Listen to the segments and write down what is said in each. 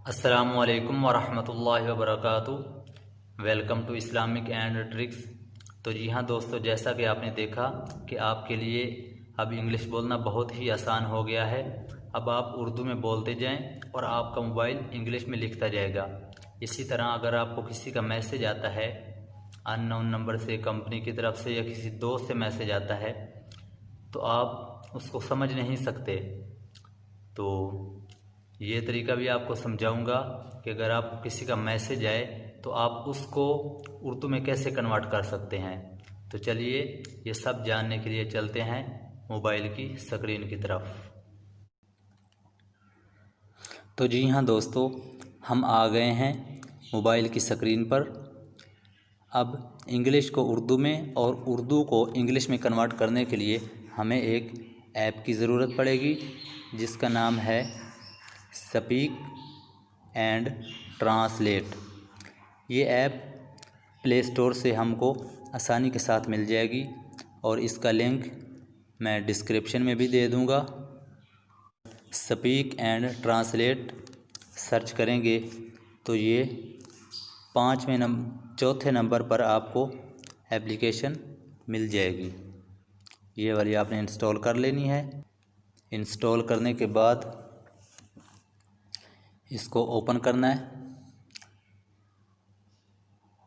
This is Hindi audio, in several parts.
अस्सलामुअलैकुम वरहमतुल्लाहि वबरकातुहू। Welcome to Islamic and tricks. तो जी हाँ दोस्तों, जैसा कि आपने देखा कि आपके लिए अब इंग्लिश बोलना बहुत ही आसान हो गया है। अब आप उर्दू में बोलते जाएं और आपका मोबाइल इंग्लिश में लिखता जाएगा। इसी तरह अगर आपको किसी का मैसेज आता है अननोन नंबर से, कंपनी की तरफ से, या किसी दोस्त से मैसेज आता है तो आप उसको समझ नहीं सकते, तो ये तरीका भी आपको समझाऊंगा कि अगर आप किसी का मैसेज आए तो आप उसको उर्दू में कैसे कन्वर्ट कर सकते हैं। तो चलिए ये सब जानने के लिए चलते हैं मोबाइल की स्क्रीन की तरफ। तो जी हाँ दोस्तों, हम आ गए हैं मोबाइल की स्क्रीन पर। अब इंग्लिश को उर्दू में और उर्दू को इंग्लिश में कन्वर्ट करने के लिए हमें एक ऐप की ज़रूरत पड़ेगी जिसका नाम है स्पीक एंड ट्रांसलेट। ये ऐप प्ले स्टोर से हमको आसानी के साथ मिल जाएगी और इसका लिंक मैं डिस्क्रिप्शन में भी दे दूँगा। स्पीक एंड ट्रांसलेट सर्च करेंगे तो ये चौथे नंबर पर आपको एप्लीकेशन मिल जाएगी। ये वाली आपने इंस्टॉल कर लेनी है। इंस्टॉल करने के बाद इसको ओपन करना है।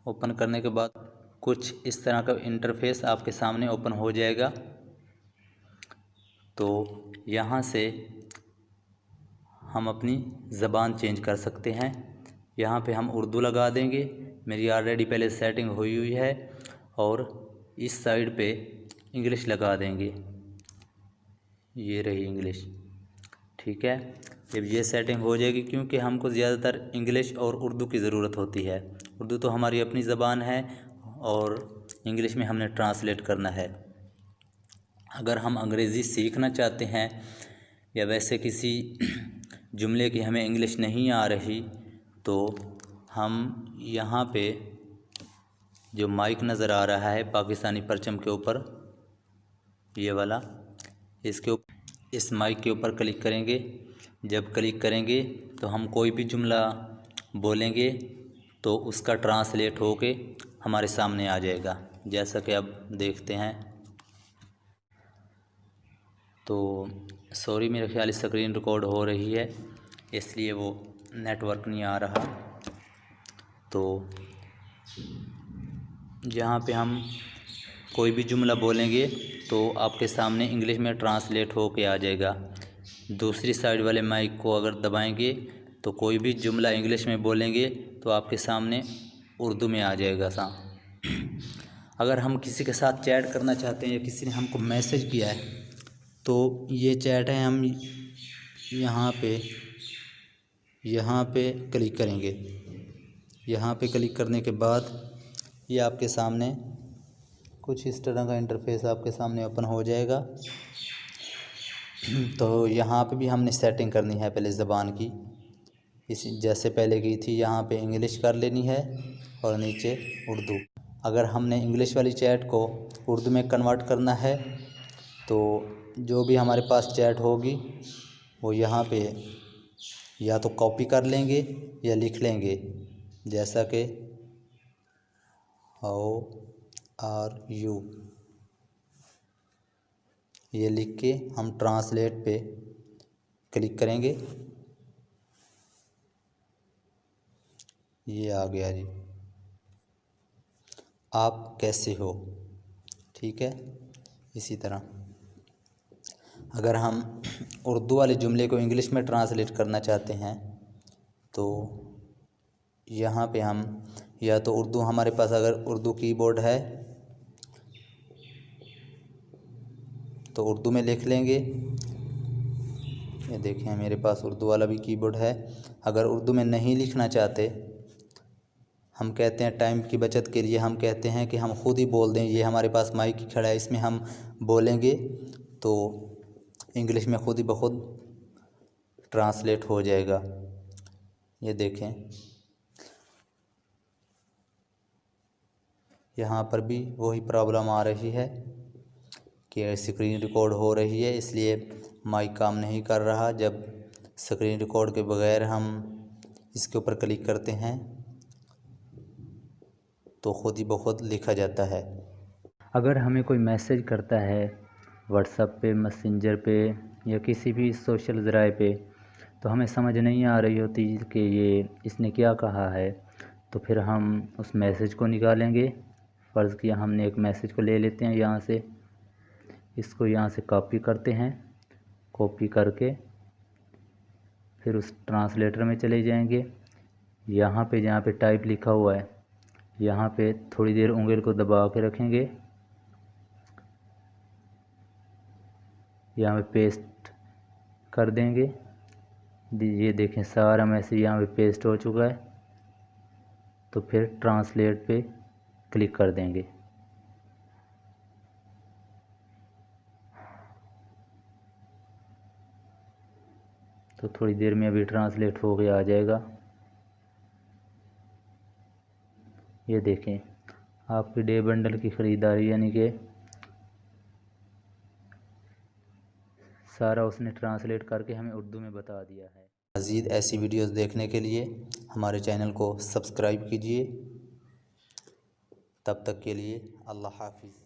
ओपन करने के बाद कुछ इस तरह का इंटरफेस आपके सामने ओपन हो जाएगा। तो यहाँ से हम अपनी ज़बान चेंज कर सकते हैं। यहाँ पे हम उर्दू लगा देंगे। मेरी ऑलरेडी पहले सेटिंग हुई हुई है। और इस साइड पे इंग्लिश लगा देंगे। ये रही इंग्लिश, ठीक है। जब ये सेटिंग हो जाएगी, क्योंकि हमको ज़्यादातर इंग्लिश और उर्दू की ज़रूरत होती है। उर्दू तो हमारी अपनी ज़बान है और इंग्लिश में हमने ट्रांसलेट करना है। अगर हम अंग्रेज़ी सीखना चाहते हैं या वैसे किसी जुमले की हमें इंग्लिश नहीं आ रही, तो हम यहाँ पे जो माइक नज़र आ रहा है पाकिस्तानी परचम के ऊपर, ये वाला, इस माइक के ऊपर क्लिक करेंगे। जब क्लिक करेंगे तो हम कोई भी जुमला बोलेंगे तो उसका ट्रांसलेट होके हमारे सामने आ जाएगा, जैसा कि अब देखते हैं। तो सॉरी, मेरे ख्याल से स्क्रीन रिकॉर्ड हो रही है इसलिए वो नेटवर्क नहीं आ रहा। तो जहाँ पे हम कोई भी जुमला बोलेंगे तो आपके सामने इंग्लिश में ट्रांसलेट हो के आ जाएगा। दूसरी साइड वाले माइक को अगर दबाएंगे तो कोई भी जुमला इंग्लिश में बोलेंगे तो आपके सामने उर्दू में आ जाएगा अगर हम किसी के साथ चैट करना चाहते हैं या किसी ने हमको मैसेज किया है तो ये चैट है। हम यहाँ पे क्लिक करेंगे। यहाँ पे क्लिक करने के बाद ये आपके सामने कुछ इस तरह का इंटरफेस आपके सामने ओपन हो जाएगा। तो यहाँ पे भी हमने सेटिंग करनी है पहले ज़बान की, इसी जैसे पहले की थी। यहाँ पे इंग्लिश कर लेनी है और नीचे उर्दू। अगर हमने इंग्लिश वाली चैट को उर्दू में कन्वर्ट करना है तो जो भी हमारे पास चैट होगी वो यहाँ पे या तो कॉपी कर लेंगे या लिख लेंगे, जैसा कि हाउ आर यू, ये लिख के हम ट्रांसलेट पे क्लिक करेंगे। ये आ गया जी, आप कैसे हो, ठीक है। इसी तरह अगर हम उर्दू वाले जुमले को इंग्लिश में ट्रांसलेट करना चाहते हैं तो यहाँ पे हम या तो उर्दू, हमारे पास अगर उर्दू कीबोर्ड है तो उर्दू में लिख लेंगे। ये देखें, मेरे पास उर्दू वाला भी कीबोर्ड है। अगर उर्दू में नहीं लिखना चाहते, हम कहते हैं टाइम की बचत के लिए हम कहते हैं कि हम खुद ही बोल दें। ये हमारे पास माइक ही खड़ा है, इसमें हम बोलेंगे तो इंग्लिश में खुद ही बखुद ट्रांसलेट हो जाएगा। ये देखें, यहाँ पर भी वही प्रॉब्लम आ रही है कि स्क्रीन रिकॉर्ड हो रही है, इसलिए माइक काम नहीं कर रहा। जब स्क्रीन रिकॉर्ड के बगैर हम इसके ऊपर क्लिक करते हैं तो खुद ही बहुत लिखा जाता है। अगर हमें कोई मैसेज करता है व्हाट्सएप पे, मैसेंजर पे या किसी भी सोशल ज़राए पे, तो हमें समझ नहीं आ रही होती कि ये इसने क्या कहा है, तो फिर हम उस मैसेज को निकालेंगे। फ़र्ज़ किया हमने एक मैसेज को ले लेते हैं यहाँ से, इसको यहाँ से कॉपी करते हैं, कॉपी करके फिर उस ट्रांसलेटर में चले जाएंगे। यहाँ पे जहाँ पे टाइप लिखा हुआ है, यहाँ पे थोड़ी देर उंगली को दबा के रखेंगे, यहाँ पे पेस्ट कर देंगे। ये देखें सारा मैसेज यहाँ पे पेस्ट हो चुका है। तो फिर ट्रांसलेट पे क्लिक कर देंगे। तो थोड़ी देर में अभी ट्रांसलेट हो गया आ जाएगा। ये देखें आपकी डे बंडल की ख़रीदारी यानी कि सारा उसने ट्रांसलेट करके हमें उर्दू में बता दिया है। मज़ीद ऐसी वीडियोस देखने के लिए हमारे चैनल को सब्सक्राइब कीजिए। तब तक के लिए अल्लाह हाफ़िज़।